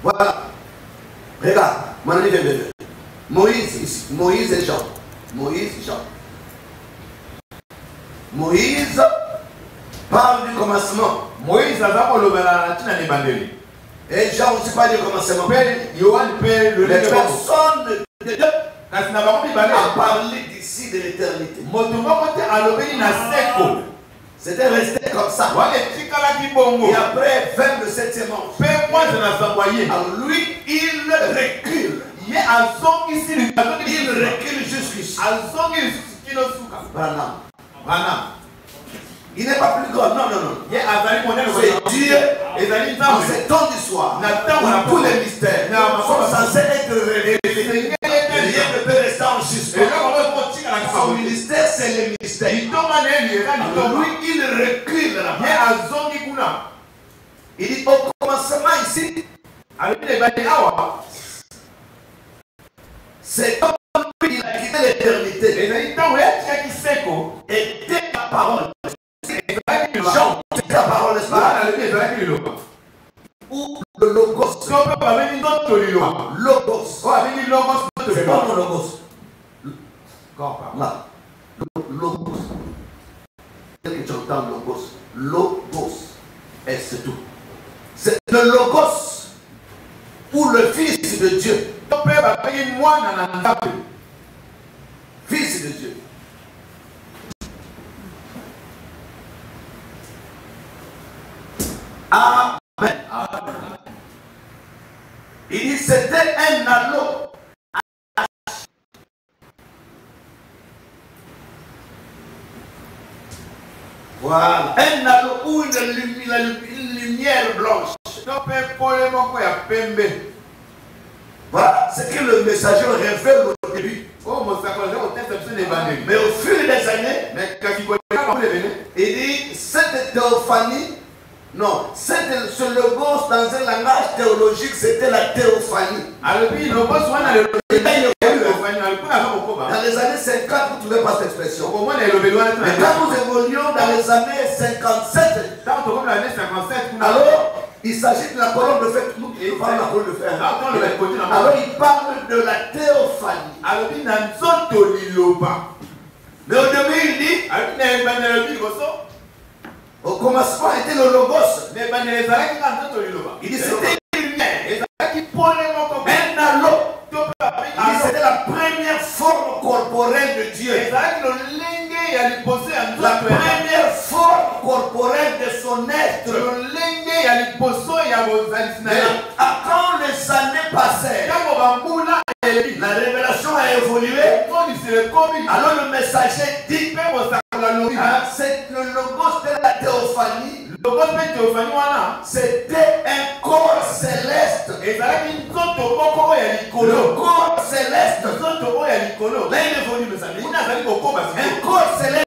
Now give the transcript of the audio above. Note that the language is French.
Voilà. Regarde, mon ami vient. Moïse ici. Moïse et Jean. Moïse et Jean. Moïse parle du commencement. Moïse a et Jean aussi parle du commencement. Les personnes de Dieu a parlé d'ici de l'éternité. C'était resté comme ça. Et après, vers le 7e ange. Alors lui, il recule. Il recule jusqu'ici. Branham. Il n'est pas plus grand. Non. C'est Dieu. Dans ces temps d'histoire, tous les mystères sont censés être révélés. Rien ne peut rester en suspens. Son ministère, c'est le mystère. Lui, il recule là-bas. Il dit au commencement ici, c'est comme il a quitté l'éternité. Et dès la parole, Jean, c'est la parole, n'est-ce pas? Ou le logos. Logos. C'est pas mon logos. Là. Logos. Dès que tu entends logos. Logos. Et c'est tout. C'est le logos. Ou le fils de Dieu. Fils de Dieu. Amen. Il dit c'était un anneau. Voilà. Un anneau ou une lumière blanche. Voilà ce que le messager révèle au début. Mais au fil des années, il dit cette théophanie. Non, ce logos dans un langage théologique, c'était la théophanie. Dans les années 50, vous ne trouvez pas cette expression. Mais quand nous évoluons dans les années 57, alors il s'agit de la colonne de fer. Il parle de la colonne de fer. Alors il parle de la théophanie. Mais au début, il dit au commencement était le logos. Il dit c'était une lumière. Un halo. C'était la première forme corporelle de Dieu. La première forme corporelle de son être. Mais quand les années passèrent, la révélation a évolué. Alors le messager dit c'est le logos de la théophanie. C'était un corps céleste. Le corps céleste. Là il est venu, mes amis. Un corps céleste.